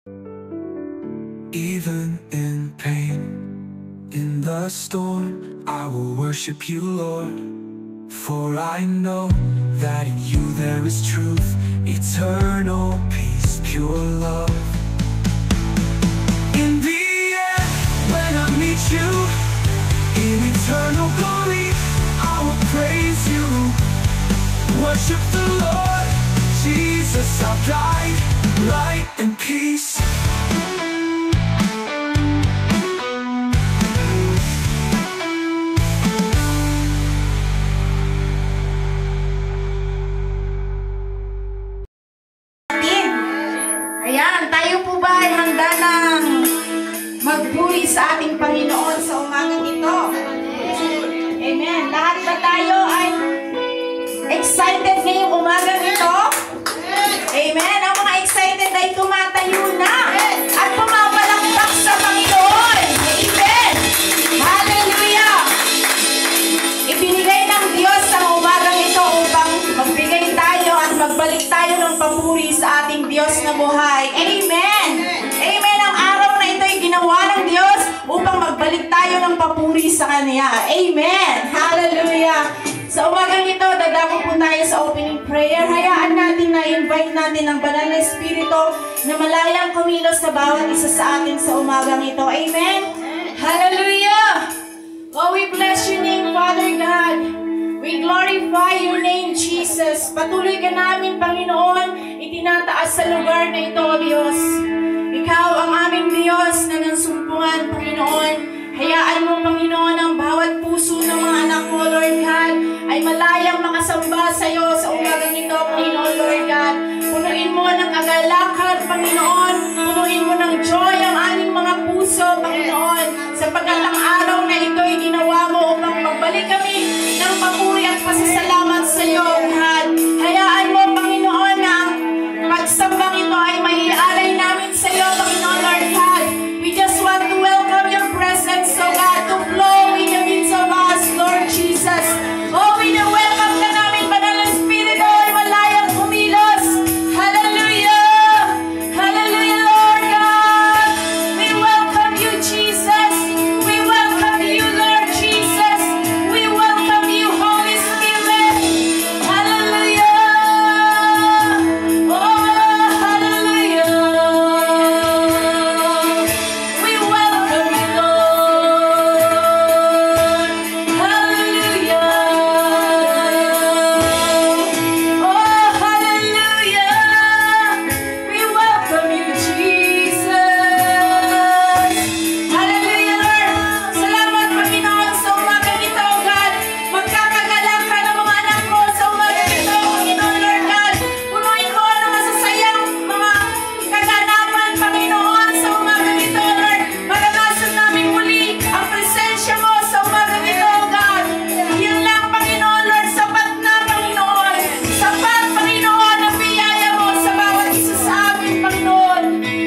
Even in pain, in the storm, I will worship you, Lord. For I know that in you there is truth, eternal peace, pure love. In the end, when I meet you, in eternal glory, I will praise you. Worship the Lord, Jesus, our guide, light and peace. Ayan, tayo po ba ay handa ng magpuri sa ating Panginoon sa umagang ito? Amen. Lahat ba tayo ay excited ngayong umagang ito? Amen. Ang mga excited ay tumatayo na at pumapalakpak sa Panginoon. Amen. Hallelujah. Ibinigay ng Diyos ang umagang ito upang magbigay tayo at magbalik tayo ng papuri sa ating Diyos na buhay. Amen. Amen. Ang araw na ito ay ginawa ng Diyos upang magbalik tayo ng papuri sa Kanya. Amen. Hallelujah. Sa umagang ito, dadako po tayo sa opening prayer. Hayaan natin na invite natin ang Banal na Espiritu na malayang kumilos sa bawat isa sa atin sa umagang ito. Amen. Hallelujah. Oh, we bless your name, Father God. We glorify your name, Jesus. Patuloy ka namin, Panginoon, itinataas sa lugar na ito, Diyos. Ikaw ang aming Diyos na nansumpungan, Panginoon. Hayaan mo, Panginoon, ang bawat puso ng mga anak mo, Lord God, ay malayang makasamba sa iyo sa umagang ito, Panginoon, Lord God. Punuin mo ng kagalakan, Panginoon. Punuin mo ng joy ang aming mga puso, Panginoon. Sapagkat ang araw na ito ay ginawa mo upang magbalik kami ng papuri at pasasalamat sa iyo, God. Hayaan mo, Panginoon, na ang pagsambang ito ay maialay namin sa iyo, Panginoon, Lord God. We just want to welcome your presence, so God, to flow in the midst of us, Lord Jesus. Oh, we welcome ka namin, Banal na Espiritu, ay malayang kumilos. Hallelujah! Hallelujah, Lord God! We welcome you, Jesus. We welcome you, Lord Jesus. We welcome you, Holy Spirit. Hallelujah! Oh, hallelujah! We welcome you, Lord. Hallelujah! Oh, hallelujah! We welcome you, Jesus. Hallelujah, Lord. Salamat, Panginoon, sa umagang ito, God. Magkakagalak ka ng mga anak mo sa umagang ito, Panginoon, Lord God. Punuin mo ng masasayang mga kaganapan, Panginoon, sa umagang ito, Lord. Maranasan namin muli ang presensya mo sa umagang ito, God. Yan lang, Panginoon, Lord. Sapat na, Panginoon. Sapat, Panginoon, ang biyaya mo sa bawat isa sa amin, Panginoon.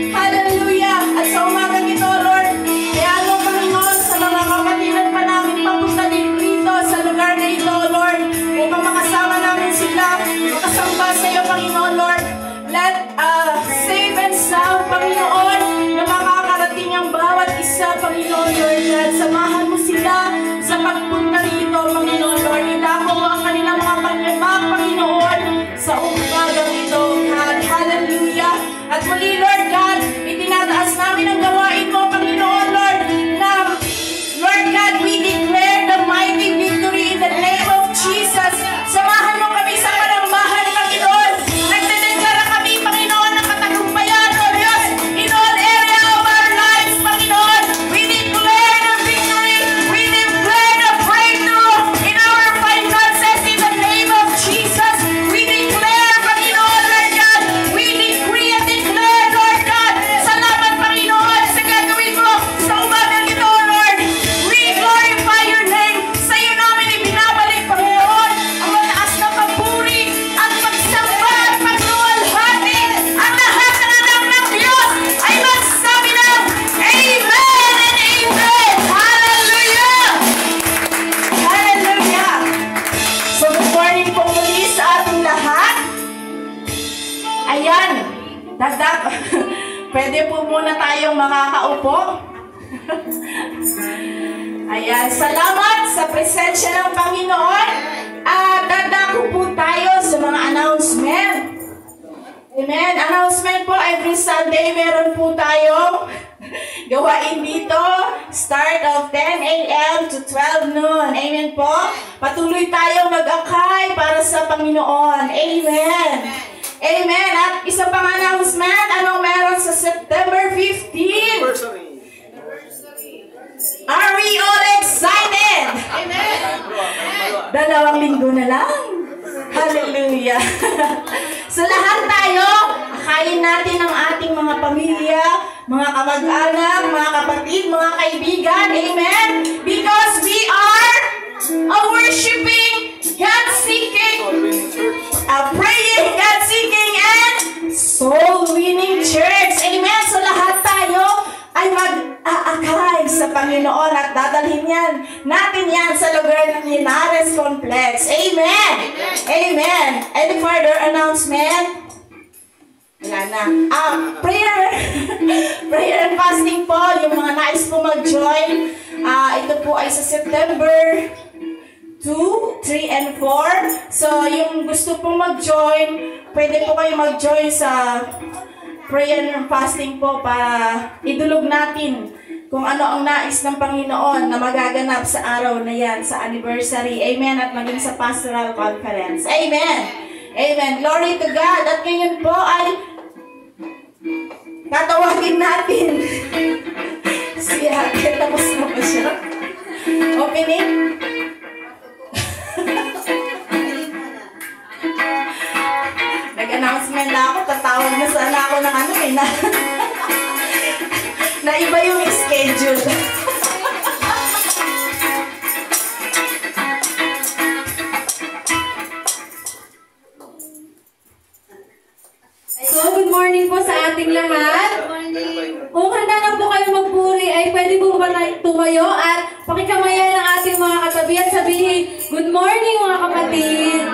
Hallelujah. At sa umagang ito, Lord, kaya mo, Panginoon, sa mga kapatiran pa namin papunta din rito sa lugar na ito, Lord, upang makasama namin sila, makasamba sa iyo, Panginoon, Lord. Let safe and sound, Panginoon, na makakarating ang bawat isa, Panginoon, Lord God. Samahan mo sila sa pagpunta rito, Panginoon, Lord. Idako mo ang kanilang mga pagyapak, Panginoon, sa umagang ito, God. Hallelujah. At muli, Lord God, itinataas namin ang gawain mo, Panginoon, Lord, na, Lord God, we declare the mighty victory in the name of Jesus. Samahan mo kami sa panambahan, Panginoon. Nagdedeklara kami, Panginoon, ng katagumpayan, O Diyos, in all area of our lives, Panginoon. We declare the victory. We declare the breakthrough in our finances in the name of Jesus. We declare, Panginoon, Lord God, we decree and declare, Lord God, salamat, Panginoon, sa gagawin mo sa umagang ito, Lord. We glorify your name. Sa iyo namin ibinabalik, Panginoon, ang mataas na papuri at pagsamba at pagluwalhati. Ang lahat ng anak ng Diyos ay magsabi ng Amen and Amen. Hallelujah! Hallelujah! So good morning po muli sa ating lahat. Ayan, Pwede po muna tayong makakaupo. Ayan, salamat sa presensya ng Panginoon. At dadako po tayo sa mga announcement. Amen. Announcement po, every Sunday meron po tayo gawain dito. Start of 10 a.m. to 12 noon. Amen po. Patuloy tayong mag-akay para sa Panginoon. Amen. Amen. At isa pang announcement, anong meron sa September 15? Are we all excited? Amen. 2 linggo na lang. Hallelujah. So lahat tayo, akayin natin ang ating mga pamilya, mga kamag-anak, mga kapatid, mga kaibigan. Amen. Because we are a worshiping, God-seeking, a praying, God-seeking, and soul-winning church. Amen. So lahat tayo ay mag-aakay sa Panginoon at dadalhin natin yan sa lugar ng Linares Complex. Amen! Amen! Any further announcement? Wala na. Prayer and fasting po, yung mga nais po mag-join. Ito po ay sa September 2, 3, and 4. So, yung gusto pong mag-join, pwede po kayo mag-join sa prayer and fasting po para idulog natin kung ano ang nais ng Panginoon na magaganap sa araw na yan, sa anniversary. Amen. At maging sa pastoral conference. Amen. Amen. Glory to God. At ngayon po ay tatawagin natin si Ate. Tapos na ba siya? Opening? Nag-announcement na ako, tatawag na sana ako ng ano eh, na iba yung schedule. So, good morning po sa ating lahat. Kung handa na po kayo magpuri, ay pwede po ba tayong tumayo at pakikamayan ng ating mga katabi at sabihin, good morning mga kapatid.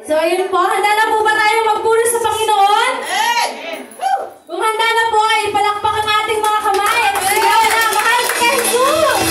So, ayun po. Handa na po ba tayo magpuri sa Panginoon? Kung handa na po, ay palakpak ang ating mga kamay. At sigaw na, mahal ka Jesus!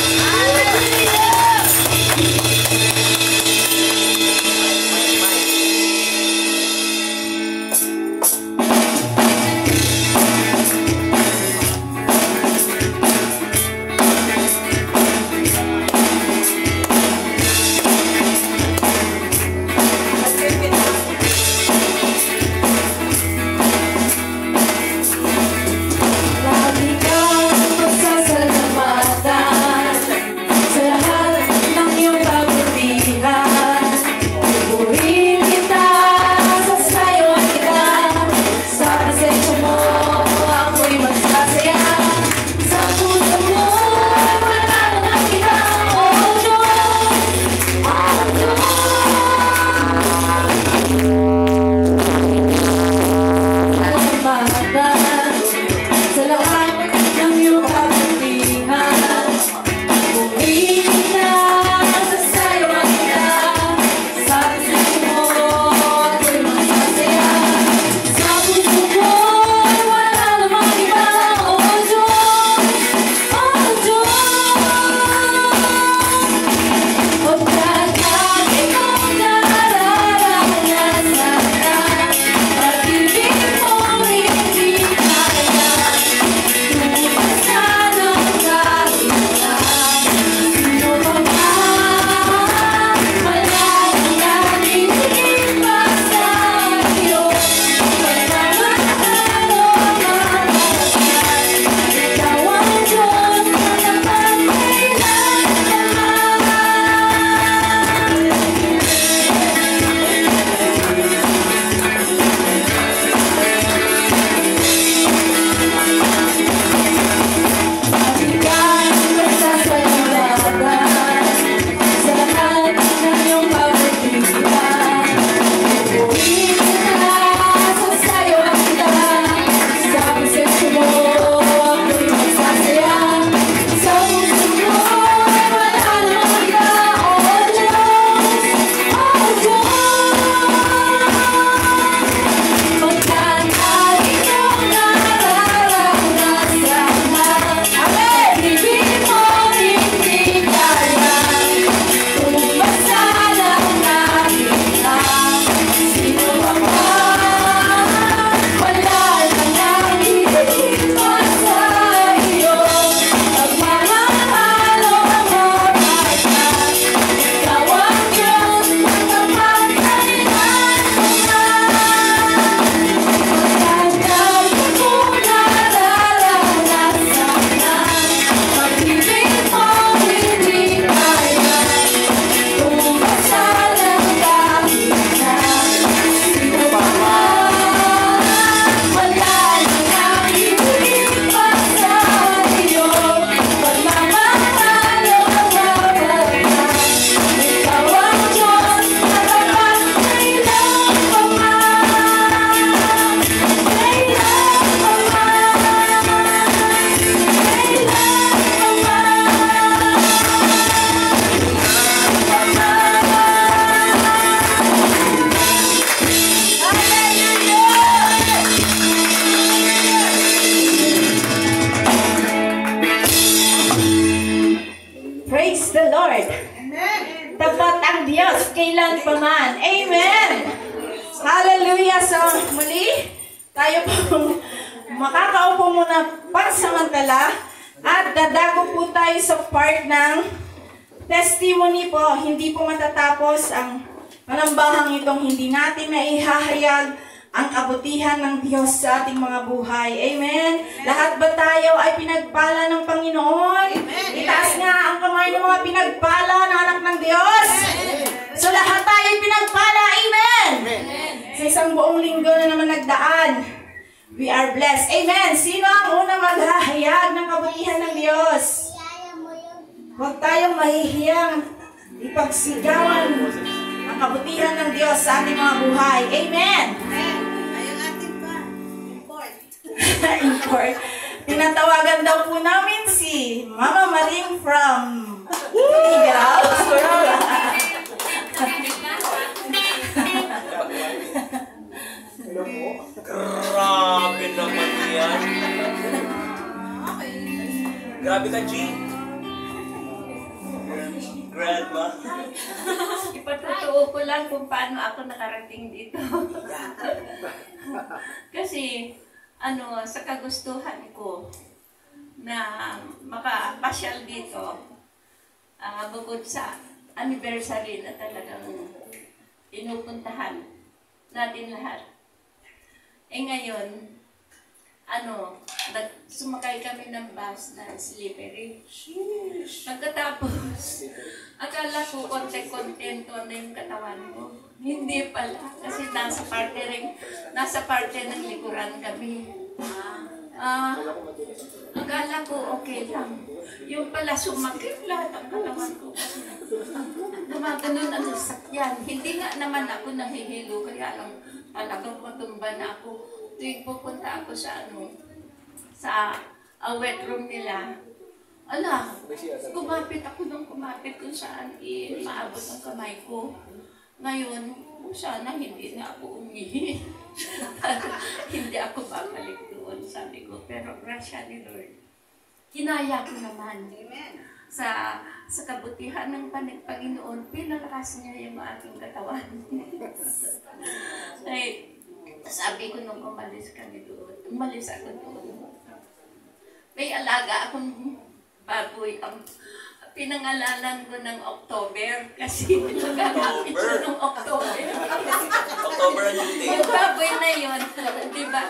kailan pa man. Amen! Hallelujah! So, muli, tayo po makakaupo muna pansamantala at dadago po tayo sa part ng testimony po. Hindi po matatapos ang panambahang itong hindi natin na ihahayag ang kabutihan ng Diyos sa ating mga buhay. Amen? Lahat ba tayo ay pinagpala ng Panginoon? Itaas nga ang kamay ng mga pinagpala ng anak ng Diyos. So lahat tayo ay pinagpala. Amen? Sa isang buong linggo na naman nagdaan, we are blessed. Amen? Sino ang unang maghahayag ng kabutihan ng Diyos? Huwag tayong mahihiyang ipagsigawan ang kabutihan ng Diyos sa ating mga buhay. Amen? Import. Tinatawagan daw po namin si Mama Maring from Ligaraw. Grabe naman yan. Grabe ka, G. Grandma. Ipagtotoo ko lang kung paano ako nakarating dito. Kasi, sa kagustuhan ko na makapasyal dito, bukod sa anniversary na talagang pinupuntahan natin lahat. Ngayon, sumakay kami ng bus na slippery. Pagkatapos, akala ko konte-kontento na yung katawan ko. Hindi pala, kasi nasa parte ng likuran kami. Akala ko okay lang. Yung pala sumakit lahat ang katawan ko. Gumaganon ang sasakyan. Hindi nga naman ako nahihilo, kaya lang talagang matumba na ako. Tuwing pupunta ako sa wet room nila, kumapit ako nung kumapit kung saan maabot ang kamay ko. Ngayon, sana hindi na ako umihi. Hindi ako babalik doon, sabi ko. Pero grasya ni Lord, kinaya ko naman. Sa kabutihan ng Panginoon, pinalakas niya yung aking katawan. Sabi ko nung umalis ako doon. May alaga akong baboy. Pinangalanan ko ng October kasi nagagapit siya ng October. October ang duty. Yung baboy na yun, diba?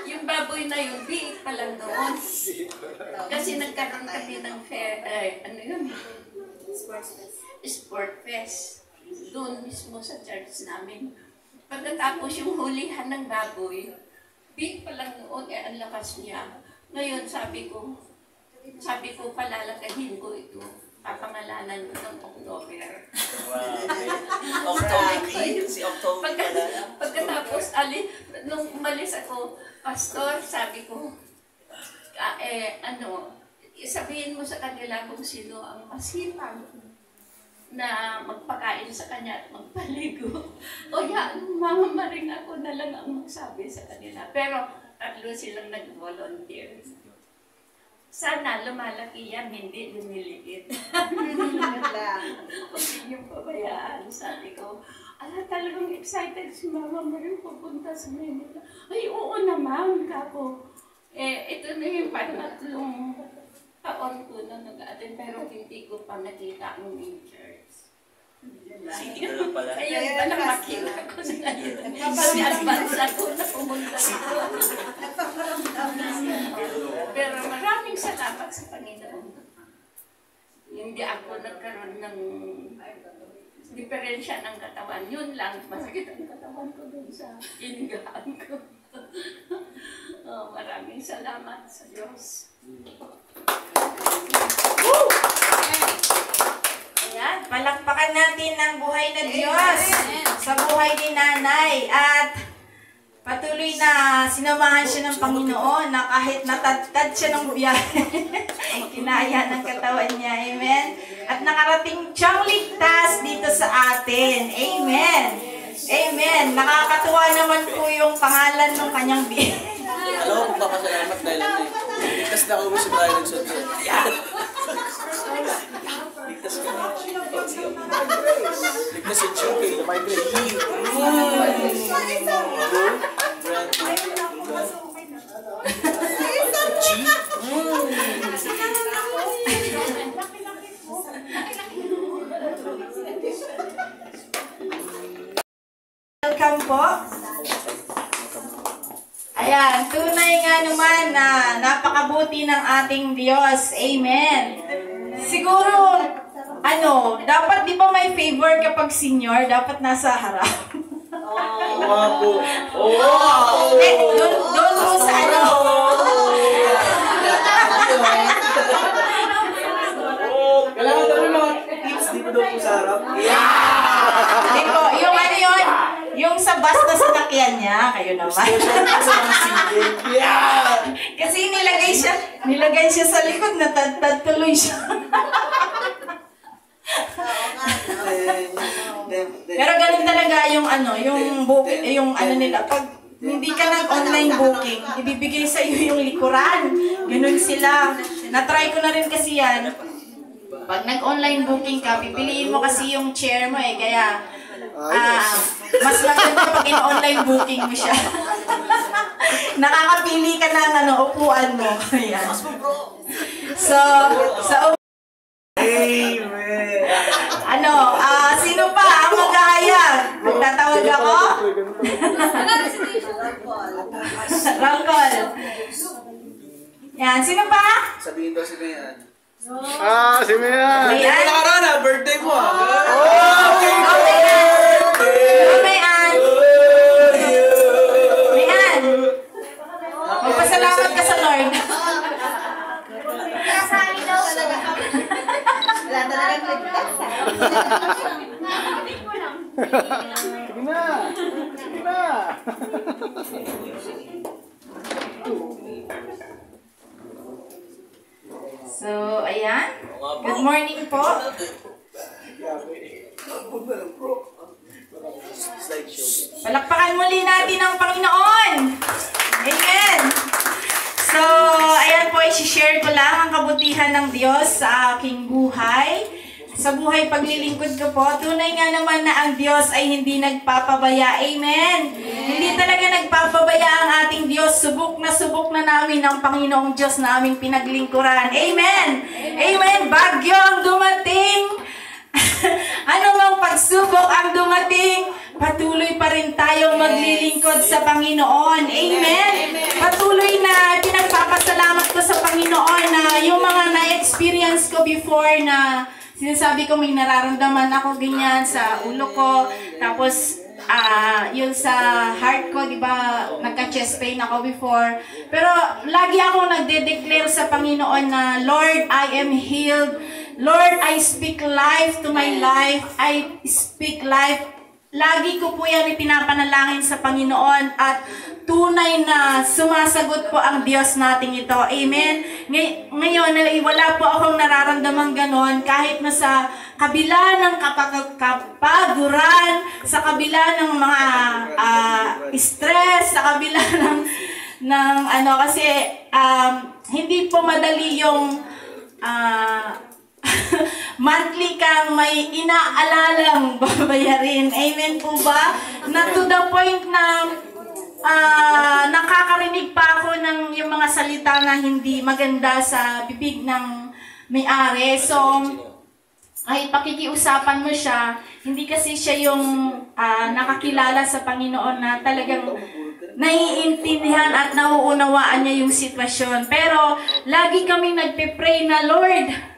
Yung baboy na yun, biik pa lang doon. Kasi nagkaroon kami ng fair, Sport Fest. Doon mismo sa church namin. Pagkatapos yung hulihan ng baboy, biik pa lang noon, ang lakas niya. Ngayon, sabi ko, palalagahin ko ito. Papangalanan ko ng October. Wow. October. Si October pala. Pagkatapos, nung umalis ako, Pastor, sabi ko, sabihin mo sa kanila kung sino ang masipag na magpakain sa kanya at magpaligo. O Mama Maring ako na lang ang magsabi sa kanila. Pero, tatlo silang nag-volunteer. Sana lumalaki yan, hindi lumiliit. Huwag ninyong pabayaan, sabi ko. Talagang excited si Mama Maring pupunta sa Manila. Ay, oo naman, kako. Ito na yung pangatlong taon ko na nag-attend, pero hindi ko pa nakita ang church. City girl pala. Ayun pa na makita ko na ngayon. Kasi advance ako na pumunta dito. Pero maraming salamat sa Panginoon. Hindi ako nagkaroon ng diferensya ng katawan. Yun lang, masakit ang katawan ko dun sa inigaan ko. Maraming salamat sa Diyos. Ayan, palakpakan natin ang buhay na Diyos sa buhay ni Nanay. At patuloy na sinamahan siya ng Panginoon na kahit natatad siya ng biyahe, kinaya ng katawan niya. Amen. At nakarating siyang ligtas dito sa atin. Amen. Amen. Nakakatuwa naman po yung pangalan ng kanyang biyahe. Alam mo, magpapasalamat dahil ligtas na ako sa bahay ng sunod. Ligtas ka na. Ligtas yung chicken. By Grace. Welcome po. Ayan, tunay nga naman na napakabuti ng ating Diyos. Amen. Siguro, dapat di ba may favor kapag senior, dapat nasa harap. Wapo. Doon po sa Kailangan daw yung mga tips, di ba daw po sa harap? Hindi po, yung yung sa bus na sinakyan niya, kayo naman. Kasi nilagay siya sa likod, natadtad tuloy siya. Pero ganun talaga yung nila. Pag hindi ka nag-online booking, ibibigay sa iyo yung likuran. Ganun sila. Na-try ko na rin kasi yan. Pag nag-online booking ka, pipiliin mo kasi yung chair mo eh. Kaya, mas maganda pag in-online booking mo siya. Nakakapili ka ng upuan mo. Ayan. So, Amen. sino pa ang mag-ahayag? Magtatawag ako? Rangkol. Yan, sino pa? Sabihin daw si Mayan. Si Mia. Mayan? Birthday mo Mayan. Mayan. Magpasalamat ka sa Lord. Wala talagang ligtas. Sige na. So, ayan. Good morning po. Palakpakan muli natin ang Panginoon. Amen. So, ayan po, i-share ko lang ang kabutihan ng Diyos sa aking buhay. Sa buhay paglilingkod ko po, tunay nga naman na ang Diyos ay hindi nagpapabaya. Amen. Hindi talaga nagpapabaya ang ating Diyos. Subok na namin ang Panginoong Diyos na aming pinaglingkuran. Amen. Amen. Bagyo ang dumating. Ano mang pagsubok ang dumating, patuloy pa rin tayong maglilingkod sa Panginoon. Amen. Patuloy na pinagpapasalamat ko sa Panginoon na yung mga na-experience ko before na sinasabi ko may nararamdaman ako ganyan sa ulo ko. Tapos, yun sa heart ko, di ba, nagka-chest pain ako before. Pero, lagi akong nagde-declare sa Panginoon na, Lord, I am healed. Lord, I speak life to my life. I speak life. Lagi ko po yan ipinapanalangin sa Panginoon at tunay na sumasagot po ang Diyos nating ito. Amen? Ngayon, wala po akong nararamdaman ganon kahit na sa kabila ng kapaguran, sa kabila ng mga stress, sa kabila ng kasi hindi po madali yung monthly kang may inaalalang babayarin. Amen po ba? Na to the point na nakakarinig pa ako ng yung mga salita na hindi maganda sa bibig ng may-ari. So, ay pakikiusapan mo siya. Hindi kasi siya yung nakakilala sa Panginoon na talagang naiintindihan at nauunawaan niya yung sitwasyon. Pero, lagi kami nagpe-pray na, Lord,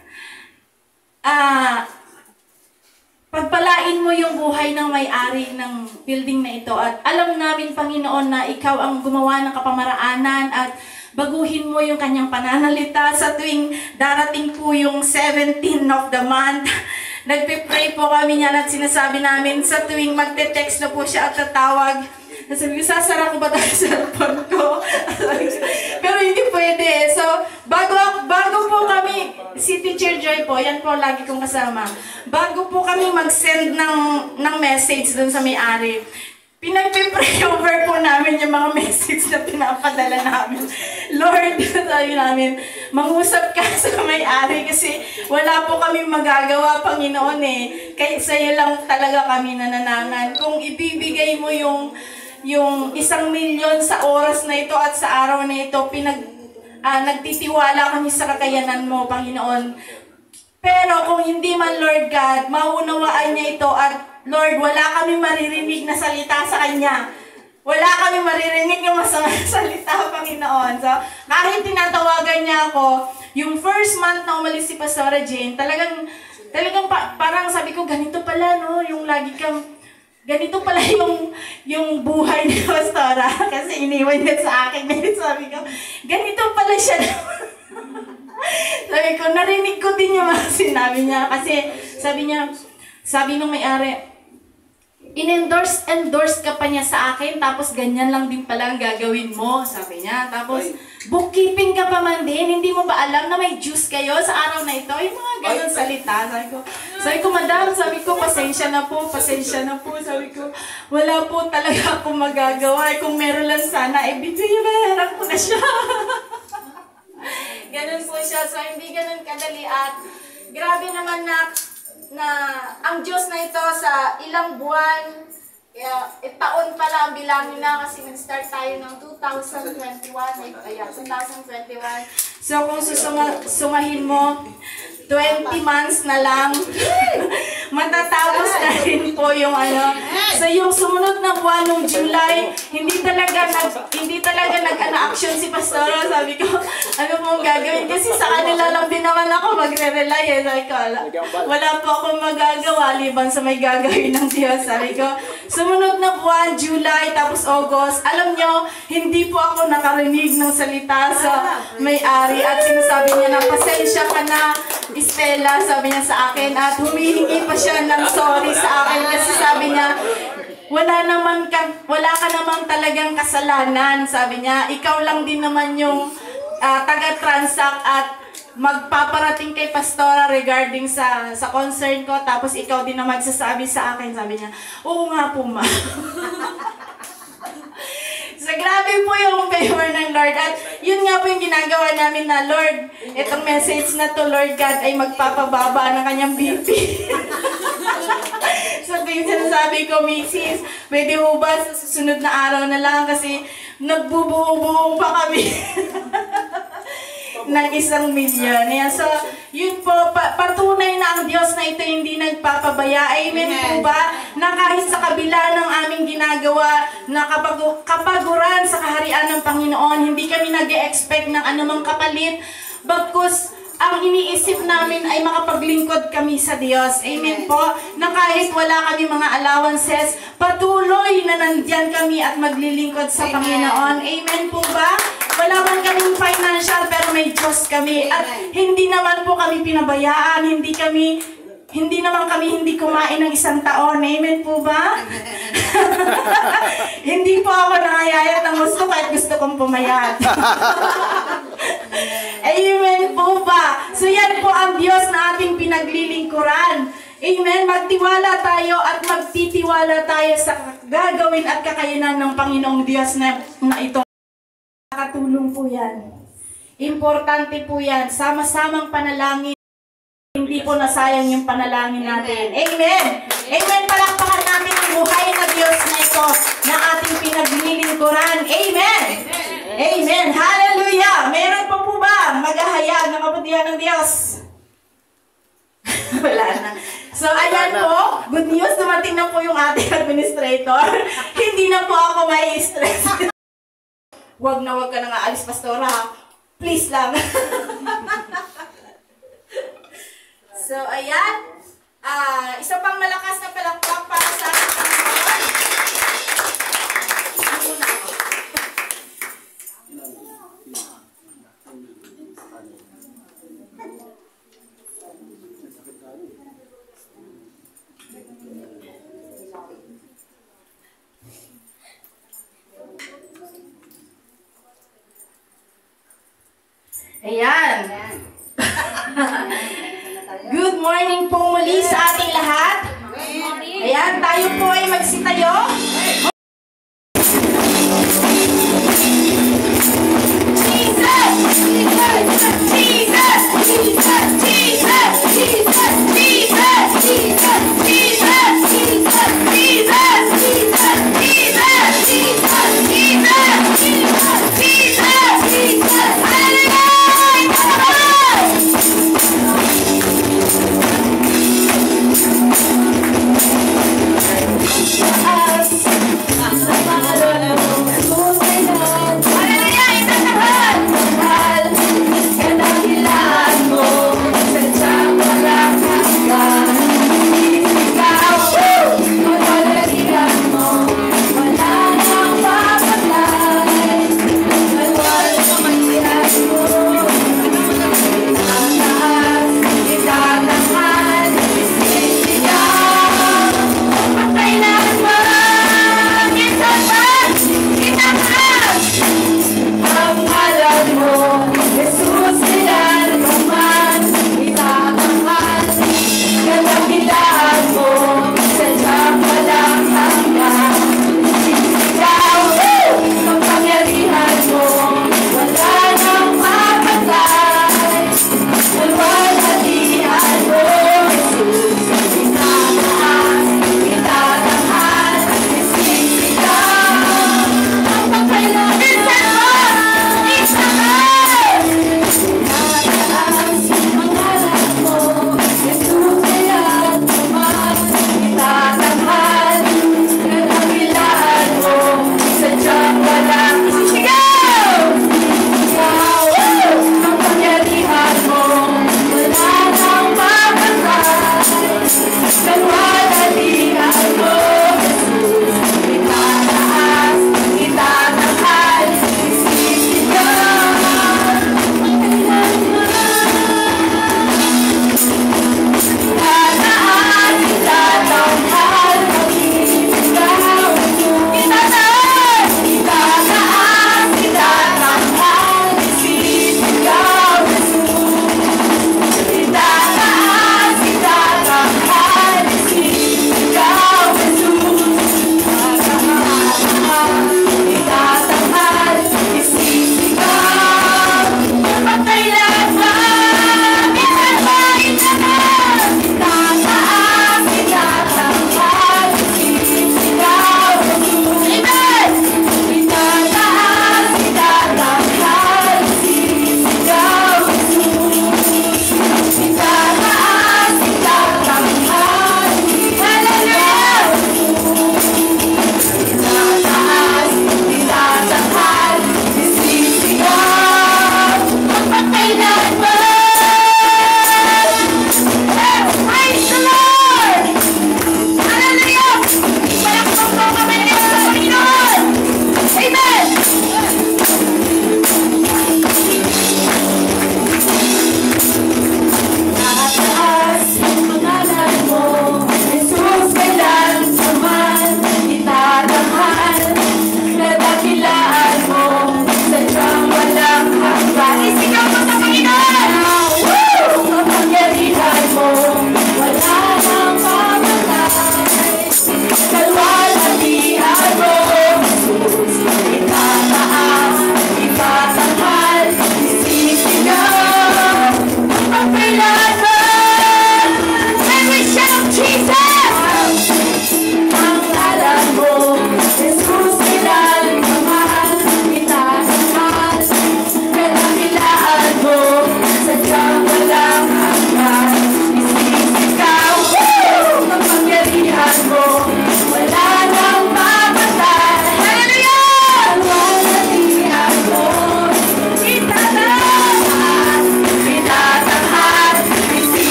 pagpalain mo yung buhay ng may-ari ng building na ito. At alam namin, Panginoon, na ikaw ang gumawa ng kapamaraanan at baguhin mo yung kanyang pananalita sa tuwing darating po yung 17th of the month. Nagpe-pray po kami niyan at sinasabi namin sa tuwing magte-text na po siya at tatawag. Sabi ko, sasara ko ba tayo sa cellphone ko? Pero hindi pwede. So, bago po kami, si Teacher Joy po, yan po lagi kong kasama. Bago po kami mag-send ng message dun sa may-ari, pinag-pray over po namin yung mga message na pinapadala namin. Lord, sabi namin, mangusap ka sa may-ari kasi wala po kami magagawa, Panginoon eh. Kaya sa'yo lang talaga kami nananangan. Kung ibibigay mo yung 1 milyon sa oras na ito at sa araw na ito, nagtitiwala kami sa kakayanan mo, Panginoon. Pero kung hindi man, Lord God, maunawaan niya ito at Lord, wala kami maririnig na salita sa Kanya. Wala kami maririnig ng masamang salita, Panginoon. So, kahit tinatawagan niya ako, yung first month na umalis si Pastora Jane, talagang parang sabi ko, ganito pala, no? Yung lagi kang, ganito pala yung buhay ni Pastora. Kasi iniwan niya sa akin. Sabi ko, ganito pala siya. Sabi ko, narinig ko din yung mga sinabi niya. Kasi sabi nung may-ari, endorse ka pa niya sa akin, tapos ganyan lang din pala ang gagawin mo, sabi niya. Tapos, bookkeeping ka pa man din, hindi mo ba alam na may juice kayo sa araw na ito? Yung mga ganun salita. Sabi ko, madam, pasensya na po, sabi ko, wala po talaga akong magagawa. Kung meron lang sana, binayaran ko na siya. Ganun po siya. So, hindi ganun kadali at grabe naman na ang Diyos na ito sa ilang buwan, taon pala ang bilangin na kasi nag-start tayo ng 2021. So, kung sumahin mo, 20 months na lang, matatapos na rin po yung So, yung sumunod na buwan ng July, hindi talaga nag-action si Pastora. Sabi ko, ano pong gagawin? Kasi sa kanila lang din naman ako magre-rely. Sabi ko, wala po akong magagawa liban sa may gagawin ng Diyos. Sabi ko, sumunod na buwan, July, tapos August, alam nyo, hindi po ako nakarinig ng salita sa may-ari. At sinasabi niya na, pasensya ka na, Estela, sabi niya sa akin, at humihingi pa siya ng sorry sa akin kasi sabi niya, wala ka naman talagang kasalanan, sabi niya, ikaw lang din naman yung taga-transact at magpaparating kay Pastora regarding sa concern ko, tapos ikaw din na magsasabi sa akin, sabi niya, oo nga po, ma. So, grabe po yung favor ng Lord. At yun nga po yung ginagawa namin na, Lord, itong message na to, Lord God, ay magpapababa ng kanyang BP. So, sinasabi ko, Mrs., pwede mo ba sa susunod na araw na lang kasi nagbubuo-buo pa kami ng 1 milyon. Yan. So, yun po, patunay na ang Diyos na ito hindi nagpapabaya. Amen po ba? Na kahit sa kabila ng aming ginagawa, na kapaguran sa kaharian ng Panginoon, hindi kami nag-e-expect ng anumang kapalit, bagkus ang iniisip namin ay makapaglingkod kami sa Diyos. Amen po? Na kahit wala kami mga allowances, patuloy na nandyan kami at maglilingkod sa Panginoon. Amen po ba? Wala man kaming financial pero may Diyos kami. At hindi naman po kami pinabayaan, hindi naman kami hindi kumain ng 1 taon. Amen po ba? Hindi po ako nangayayat ng gusto kahit gusto kong pumayat. Amen po ba? So yan po ang Diyos na ating pinaglilingkuran. Amen? Magtiwala tayo at magtitiwala tayo sa gagawin at kakayanan ng Panginoong Diyos na ito. Nakatulong po yan. Importante po yan. Sama-samang panalangin. Hindi po nasayang yung panalangin natin. Amen! Amen! Palakpakan namin ang buhay na Diyos na ito na ating pinaglilingkuran. Amen! Amen! Hallelujah! Meron pa po ba maghahayag ng kabutihan ng Diyos? Wala na. So, ayan po. Good news. Dumating na po yung ating administrator. Hindi na po ako may stress. Wag ka na nga alis, Pastora. Please lang. So, ayan. Isa pang malakas na palakpak para sa ating Panginoon. Ayan. Good morning po muli sa ating lahat. Ayan, tayo po ay magsitayo.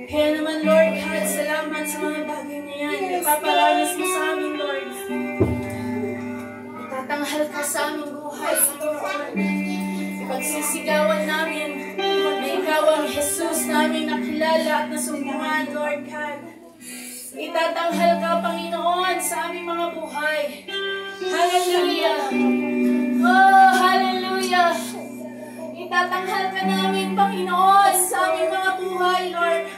Kaya naman, Lord God, salamat sa mga bagay na yan. Napaparanas mo sa amin, Lord. Itatanghal ka sa aming buhay, Panginoon. Pagsisigawan namin na ikaw ang Jesus namin nakilala at nasumpungan, Lord God. Itatanghal ka, Panginoon, sa aming mga buhay. Hallelujah! Oh, hallelujah! Itatanghal ka namin, Panginoon, sa aming mga buhay, Lord.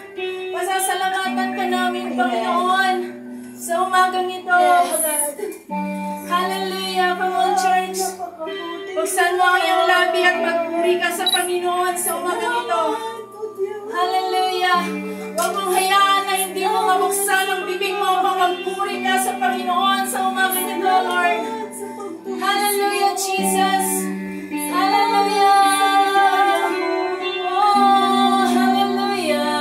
Pasasalamatan ka namin, Panginoon, sa umagang ito, God. Hallelujah! Come on, church. Buksan mo ang iyong labi at magpuri ka sa Panginoon sa umagang ito. Hallelujah! Huwag mong hayaan na hindi mo mabuksan ang bibig mo upang magpuri ka sa Panginoon sa umagang ito, Lord. Hallelujah, Jesus! Hallelujah! Oh, hallelujah!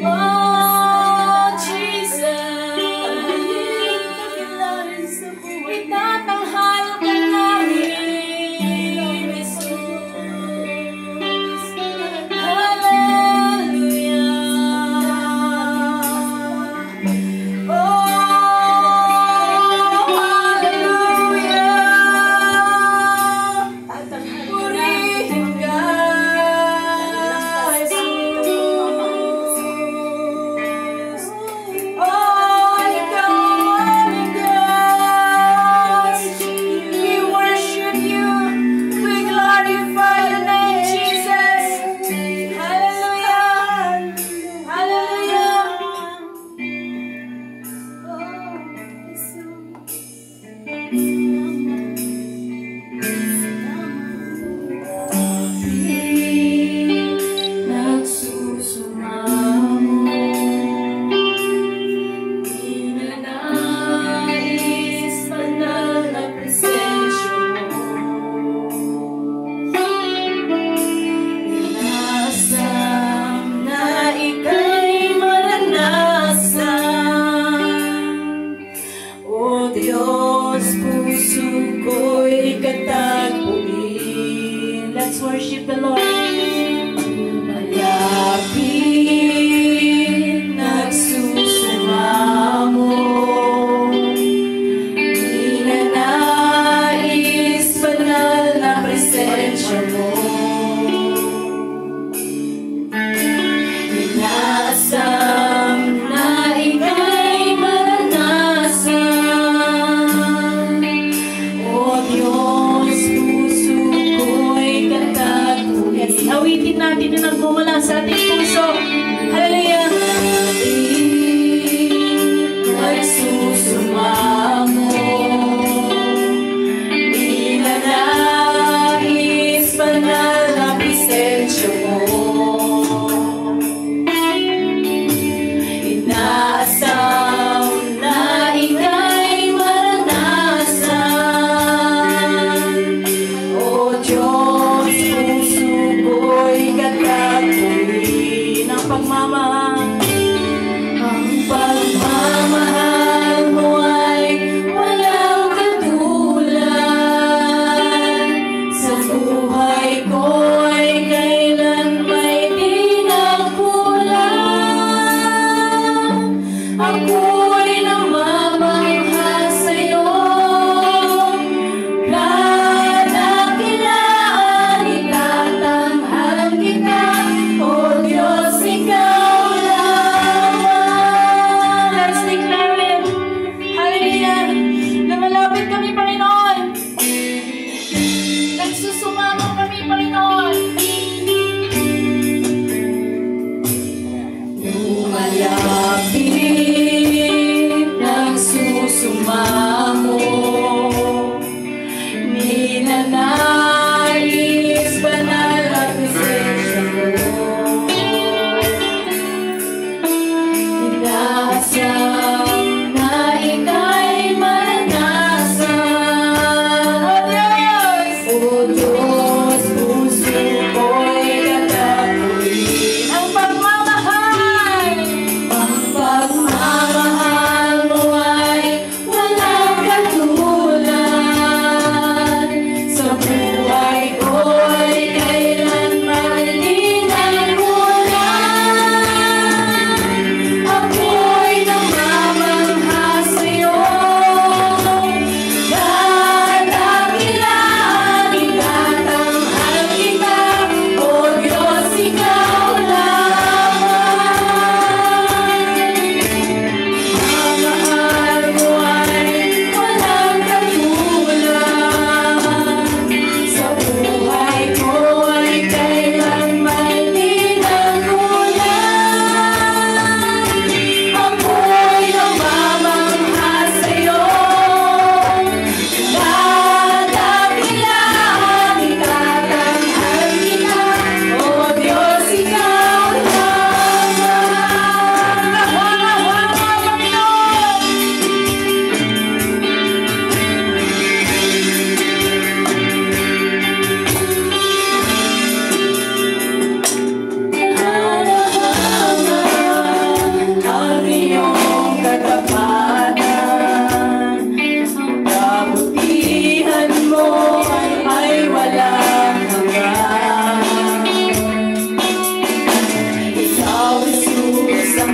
Oh, Jesus! Itatanghal ka namin, Jesus. Hallelujah! Oh, purihin ka, Jesus. Oh, ikaw ang Diyos. We worship you. We glorify your name, Jesus. Hallelujah. Hallelujah. Nagsusumamo, ninanais banal na presensya mo. Inasam na ika'y maranasan. O Diyos, puso ko'y katagpuin. Let's worship the Lord. Malapit, nagsusumamo, ninanais banal na presensya mo. Inaasam na ika'y maranasan. O Diyos, puso ko'y katagpuin. Awitin natin na nagmumula sa ating puso. Hallelujah! Nagsusumamo, ninanais banal na presensya mo. Inaasam na ika'y maranasan. O Diyos, puso ko'y katagpuin. Ang pagmamahal mo ay walang katulad. Sa buhay ko'y kailan may di nagkulang. Ako'y namamangha sa'yo. Kadakilaan, itatanghal kita. O Diyos, ikaw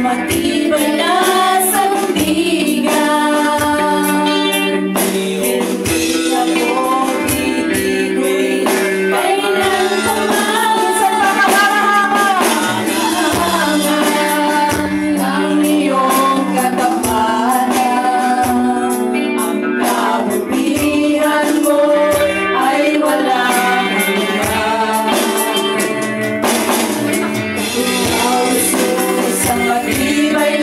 matibay na sandigan. Hindi ako titigoy, kailan pa man sa pakahangan ng iyong katapanan. Ang kabutihan mo ay walang hanggan. Ikaw, Jesus, ang matibay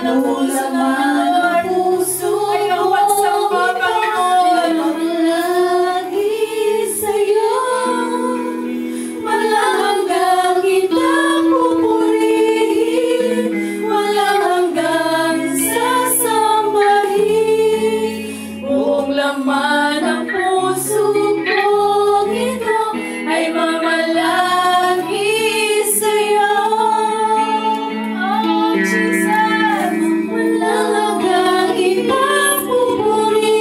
ng puso namin, Lord. Ayaw magsamba, Panginoon. Lagi sa'yo, walang hanggang kitang pupurihin, walang hanggang sasambahin. Buong laman ng puso kong ito ay mamalagi sa'yo. Oh, Jesus, walang hanggang kitang pupurihin,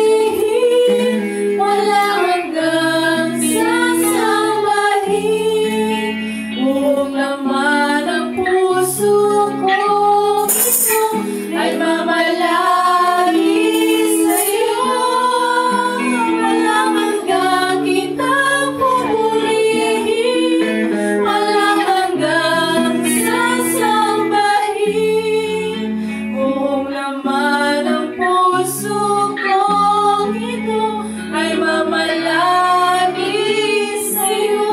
walang hanggang sasambahin. Buong laman ng puso kong ito ay mamalagi sa'yo. Walang hanggang kitang pupurihin, walang hanggang sasambahin. Buong laman ng puso kong ito ay mamalagi sa'yo.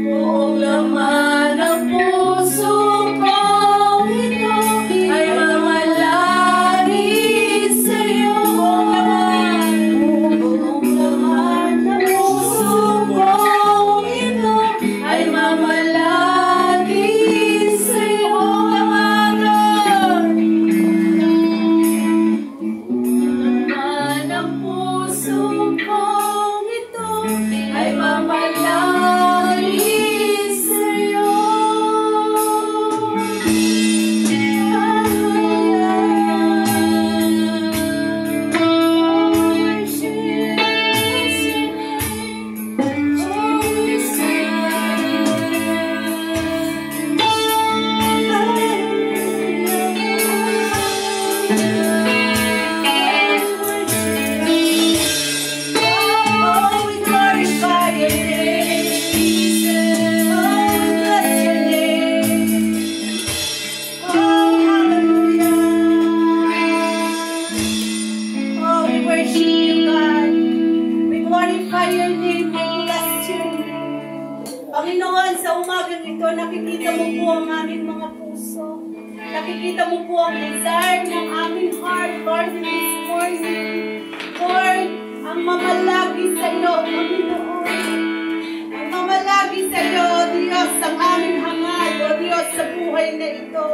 Buong laman ng puso kong ito ay mamalagi sa'yo. Buong laman ng puso kong ito ay mamalagi sa'yo. Laman ng puso kong ito ay mamalagi sa'yo. Oh, we glorify your name, Jesus. Oh, we bless your name. Oh, hallelujah. Oh, we worship you, God. We glorify your name. We bless you. Panginoon, sa umagang ito, nakikita mo po ang aming mga puso. Nakikita mo po ang desire ng aming heart, Lord, this morning. Lord, ang mamalagi sa iyo, Panginoon. Ang mamalagi sa iyo, Diyos, ang aming hangad, O Diyos, sa buhay na ito.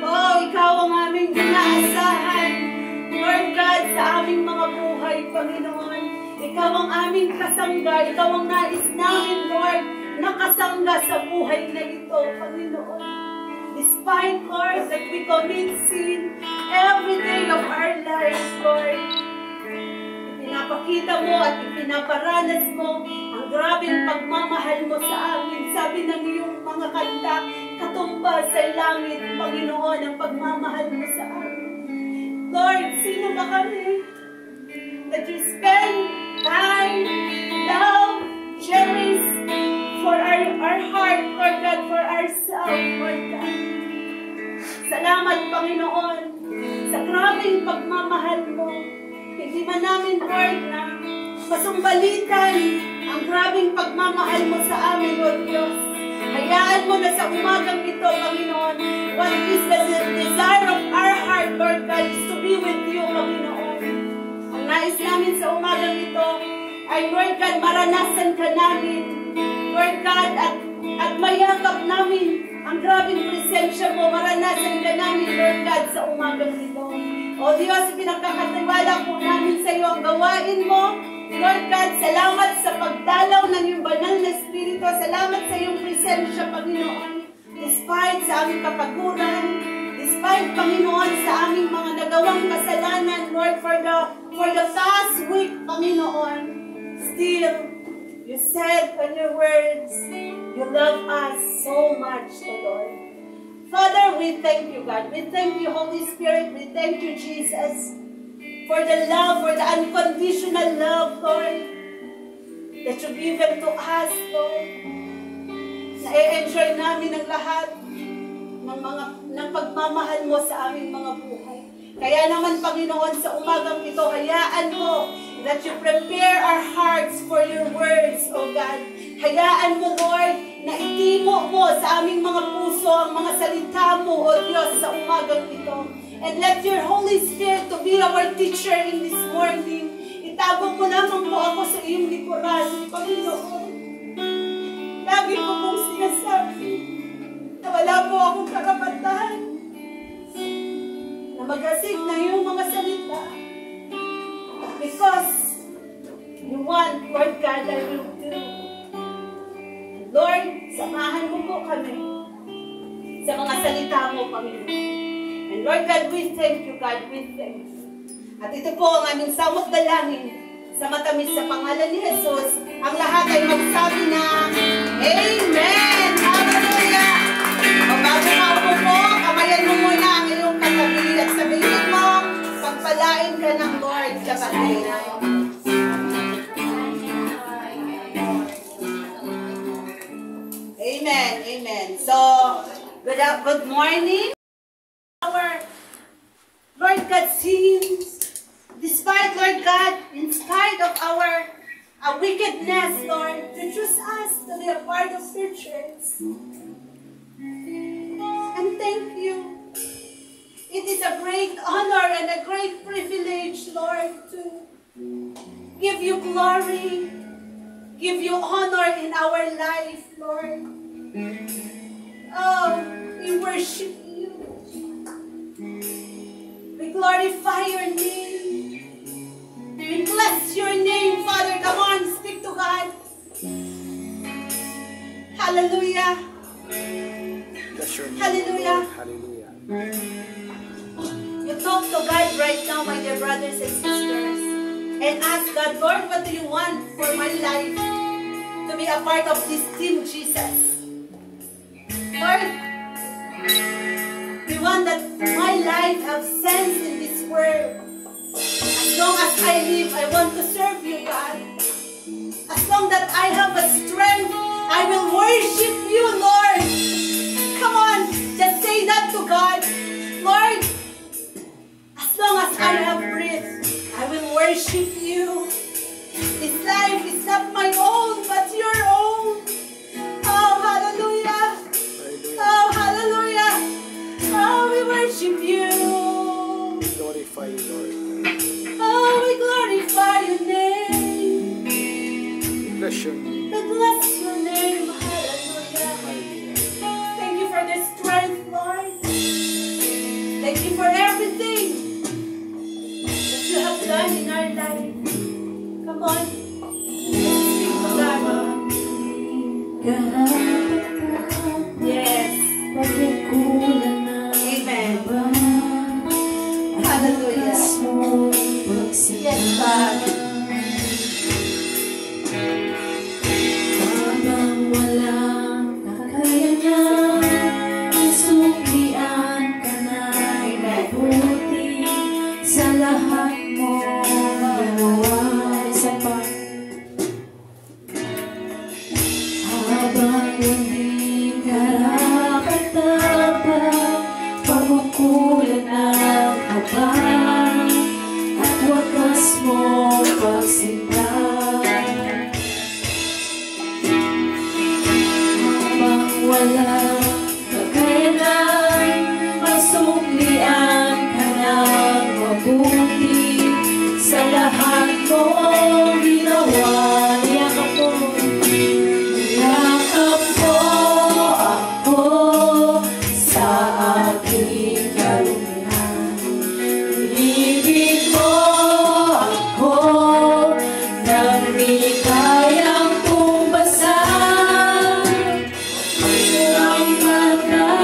Oh, ikaw ang aming inaasahan, Lord God, sa aming mga buhay, Panginoon. Ikaw ang aming kasangga, ikaw ang nais namin, Lord, nakasangga sa buhay na ito, Panginoon. Despite, Lord, that we commit sin every day of our lives, Lord, ipinapakita mo at ipinaparanas mo ang grabing pagmamahal mo sa amin. Sabi ng iyong mga kanta, katumba sa langit, Panginoon, ang pagmamahal mo sa amin. Lord, sino ba kami that you spend time, love, cherish for our heart, Lord God, for ourselves, Lord God. Salamat, Panginoon, sa grabing pagmamahal mo. Hindi man namin, Lord, na masumbalitan ang grabing pagmamahal mo sa amin, O Diyos. Hayaan mo na sa umagang ito, Panginoon, what is the desire of our heart, Lord God, is to be with you, Panginoon. Ang nais namin sa umagang ito ay, Lord God, maranasan ka namin, Lord God, at mayakap namin ang grabing presensya mo, maranasan ka namin, Lord God, sa umagang ito. O Diyos, pinagkakatiwala po namin sa iyo ang gawain mo. Lord God, salamat sa pagdalaw ng iyong banal na Espiritu. Salamat sa iyong presensya, Panginoon. Despite sa aming kapaguran, despite, Panginoon, sa aming mga nagawang kasalanan, Lord, for the past week, Panginoon, still, you said on your words, you love us so much, O Lord. Father, we thank you, God. We thank you, Holy Spirit. We thank you, Jesus, for the love, for the unconditional love, Lord, that you've given to us, Lord. Na-enjoy namin ang lahat ng pagmamahal mo sa aming mga buhay. Kaya naman, Panginoon, sa umagang ito, hayaan mo that you prepare our hearts for your words, O God. Hayaan mo, Lord, na itimo mo sa aming mga puso ang mga salita mo, O Diyos, sa And let your Holy Spirit to be our teacher in this morning. Itabog mo lamang po ako sa iyong likuran, Panginoon. Lagi ko pong sinasabi na wala po akong karapatan na mag-asig na iyong mga salita. Because you want, Lord God, I will do. Lord, samahan mo po kami sa mga salita mo, Panginoon. And Lord God, we thank you, God, we thank you. At ito po ang aming samot dalangin sa matamis sa pangalan ni Jesus. Ang lahat ay magsabi na, Amen! Hallelujah! O bago ka upo po, kamayan mo muna ang iyong katabi at sabihin mo, pagpalain ka ng Lord kapatid. Amen, amen. So, good morning. Our Lord God sees, despite, Lord God, in spite of our wickedness, Lord, to choose us to be a part of your church. And thank you. It is a great honor and a great privilege, Lord, to give you glory, give you honor in our life, Lord. Oh, we worship you. We glorify your name. We bless your name, Father. Come on, speak to God. Hallelujah. Bless your name. Hallelujah. Hallelujah. You talk to God right now, my dear brothers and sisters, and ask God, Lord, what do you want for my life to be a part of this team, Jesus? Lord, we want that my life have sense in this world. As long as I live, I want to serve you, God. As long that I have a strength, I will worship you, Lord. Come on, just say that to God. Lord, as long as I have breath, I will worship you. This life is not my own, but your own. Oh, hallelujah. Oh, hallelujah. Oh, we worship you. Glorify you, Lord. Oh, we glorify your name. Bless your name. We bless your name. Hallelujah. Thank you for the strength, Lord. Thank you for everything that you have done in our life. Come on. Let's speak to God. Yes. Amen. Hallelujah. Yes, God. Habang walang kakayanan, isuklian ka na mabuti sa lahat mo ginawa sa habang hindi karapat-dapat, pagkukulan ng habang at wakas mo pagsinta. Habang walang kakayanan, masuklian ka ng mabuti sa lahat mo ginawa. Yakap mo ako sa aking karumihan. Ibig mo ako nang di kayang tumbasan. Ang katarungan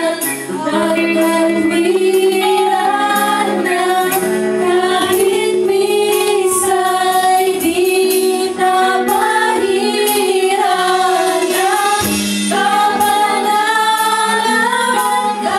at katwiran na kahit minsa'y di napahiran. Ang kabanalan ka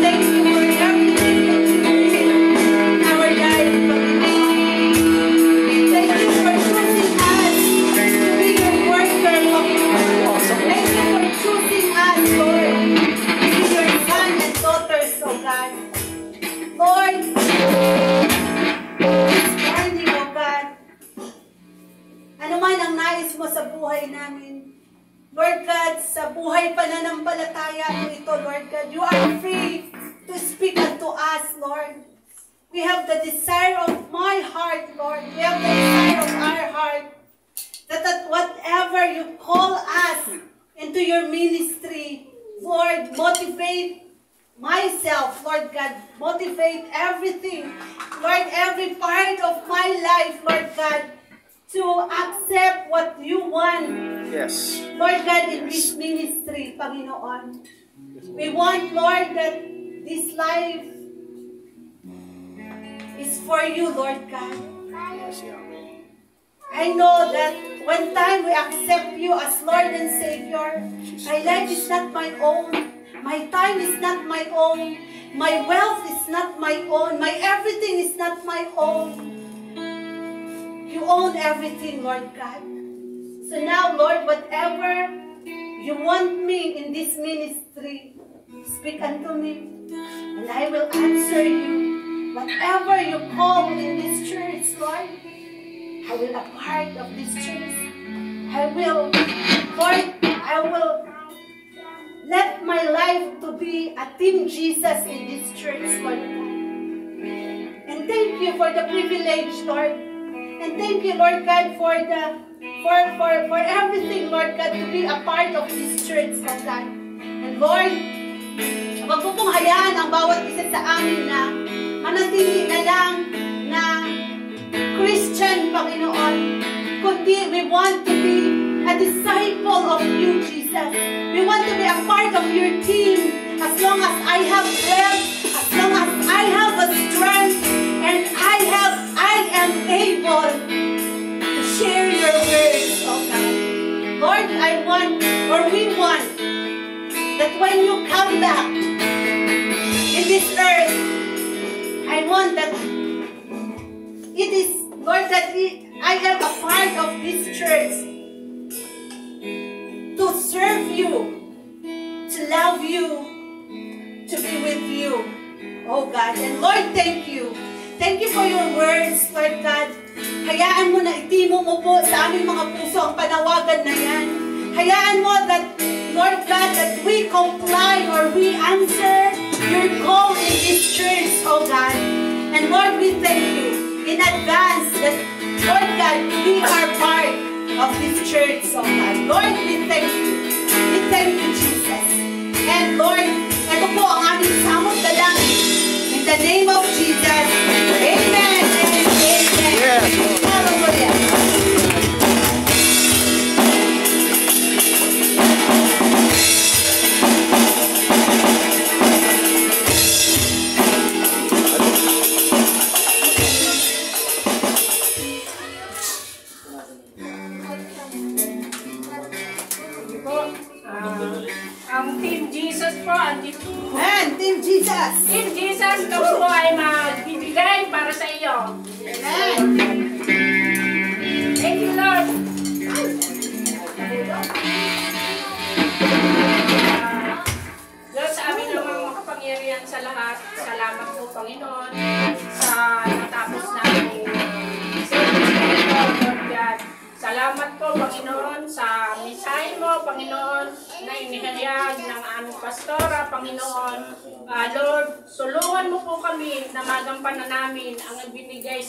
thank you for everything that you did in our life, Panginoon. Thank you for choosing us to be your worker, Panginoon. Thank you for choosing us, Lord, to be your son and daughters, oh God. Lord, this morning, oh God, ano man ang nais mo sa buhay namin, Lord God, sa buhay pananampalataya mo ito, Lord God, you are free to speak unto us, Lord. We have the desire of my heart, Lord. We have the desire of our heart that whatever you call us into your ministry, Lord, motivate myself, Lord God, motivate everything, Lord, every part of my life, Lord God, to accept what you want, Yes. Lord God, in this ministry, Panginoon. We want, Lord, that this life is for you, Lord God. Yes, Yahweh. I know that one time we accept you as Lord and Savior, my life is not my own. My time is not my own. My wealth is not my own. My everything is not my own. You own everything, Lord God. So now, Lord, whatever you want me in this ministry, speak unto me, and I will answer you. Whatever you call in this church, Lord, I will be a part of this church. Lord, I will let my life to be a Team Jesus in this church, Lord God. And thank you for the privilege, Lord. And thank you, Lord God, for everything, Lord God, to be a part of this church, Lord God. And Lord, wag mo pong hayaan ang bawat isa sa amin na manatili na lang na Christian, Panginoon. Kundi we want to be a disciple of you, Jesus. We want to be a part of your team as long as I have breath, as long as I have a strength, and I am able to share your words, oh God. Lord, I want, or we want, that when you come back in this earth, I want that it is, Lord, that I am a part of this church to serve you, to love you, to be with you, oh God. And Lord, thank you. Thank you for your words, Lord God. Hayaan mo na itimo mo po sa aming mga puso ang panawagan na yan. Hayaan mo that, Lord God, that we comply or we answer your call in this church, oh God. And Lord, we thank you in advance that, Lord God, we are part of this church, oh God. Lord, we thank you. We thank you, Jesus. And Lord, ito po ang aming samot dalangin. In the name of Jesus. Amen and amen. Yes. Hallelujah. Ang Team Jesus po, andito. Amen. Team Jesus. Team Jesus, kami po ay magbibigay para sa iyo. Amen. Thank you, Lord. Lord, sa amin namang makapangyarihan sa lahat, salamat po, Panginoon, sa natapos namin service po, Lord God. Salamat po, Panginoon, sa misahe mo, Panginoon, na inihayag ng aming pastora, Panginoon. Lord, tulungan mo po kami na magampanan namin ang ibinigay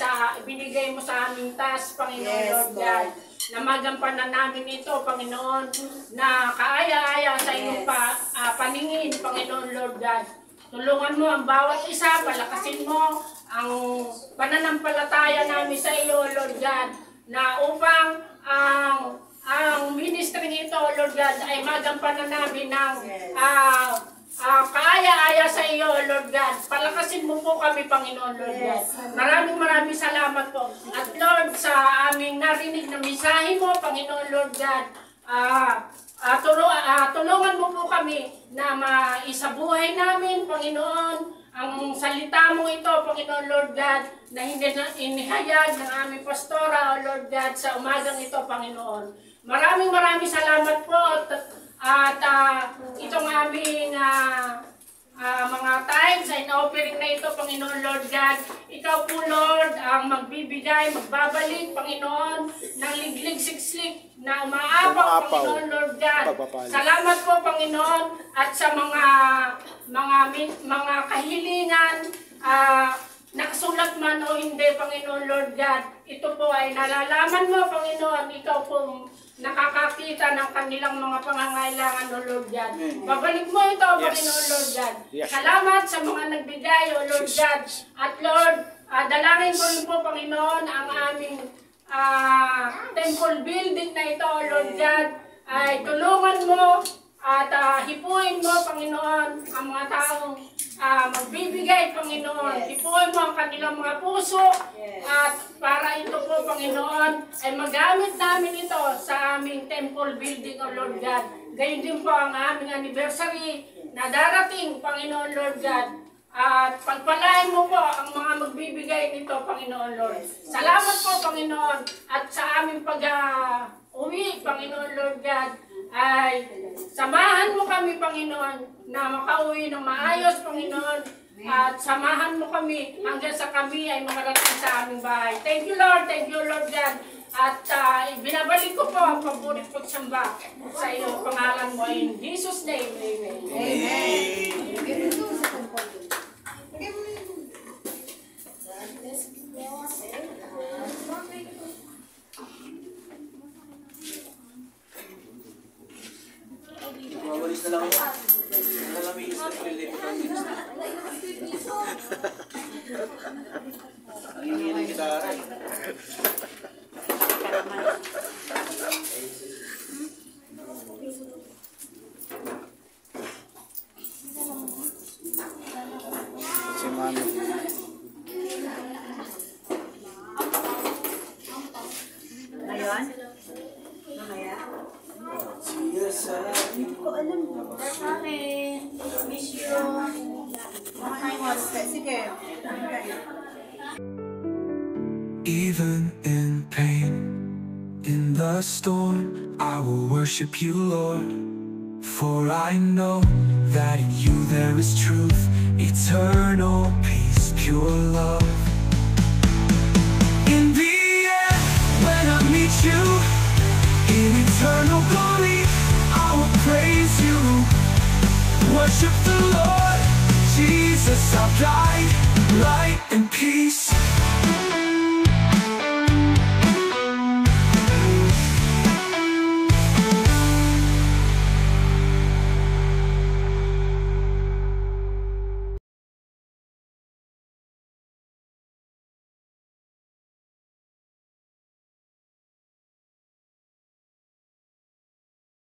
mo sa aming task, Panginoon, Yes, Lord God. Na magampanan namin ito, Panginoon, na kaaya-aya sa iyong paningin, Panginoon, Lord God. Tulungan mo ang bawat isa, palakasin mo ang pananampalataya namin sa iyo, Lord God, na upang ang ministry ito, Lord God, ay magampanan namin ng kaaya-aya sa iyo, Lord God. Palakasin mo po kami, Panginoon, Lord God. Maraming salamat po. At Lord, sa aming narinig na mensahe mo, Panginoon, Lord God, tulungan mo po kami na maisabuhay namin, Panginoon, ang salita mo ito, Panginoon Lord God, na hindi na inihayag ng aming pastora, O Lord God, sa umagang ito, Panginoon. Maraming salamat po at itong aming mga times and offering na ito, Panginoon Lord God. Ikaw po, Lord, ang magbibigay, magbabalik, Panginoon, ng liglig siksik na umaapaw, Panginoon Lord God. Salamat po, Panginoon, at sa mga kahilingan, nakasulat man o hindi, Panginoon Lord God. Ito po ay nalalaman mo, Panginoon, ikaw po nakakakita ng kanilang mga pangangailangan, O Lord God. Babalik mo ito, Panginoon Lord God. Salamat sa mga nagbigay, O Lord God. At Lord, dalangin ko rin po, Panginoon, ang aming temple building na ito, O Lord God. Ay tulungan mo at hipuin mo, Panginoon, ang mga taong magbibigay, Panginoon. Hipuin mo ang kanilang mga puso at para ito po, Panginoon, ay magamit namin ito sa aming temple building, O Lord God. Gayun din po ang aming anniversary na darating, Panginoon Lord God. At pagpalain mo po ang mga magbibigay nito, Panginoon Lord. Salamat po, Panginoon, at sa aming pag-uwi, Panginoon Lord God, ay samahan mo kami, Panginoon, na makauwi ng maayos, Panginoon, at samahan mo kami hanggang sa kami ay makarating sa aming bahay. Thank you, Lord God. At binabalik ko po ang paborit kong samba sa iyong pangalan mo. In Jesus' name, amen. Amen. Mawalis na lang ako. Nalaminis na pilit. Ang ingin ng gitara. Si Mami. Ngayon? Mamaya? Hindi ko alam. Bakit? Miss you. Sige. Even in pain, in the storm, I will worship you, Lord. For I know that in you there is truth, eternal peace, pure love. In the end, when I meet you, in eternal glory, I will praise you. Worship the Lord, Jesus our guide, light and peace.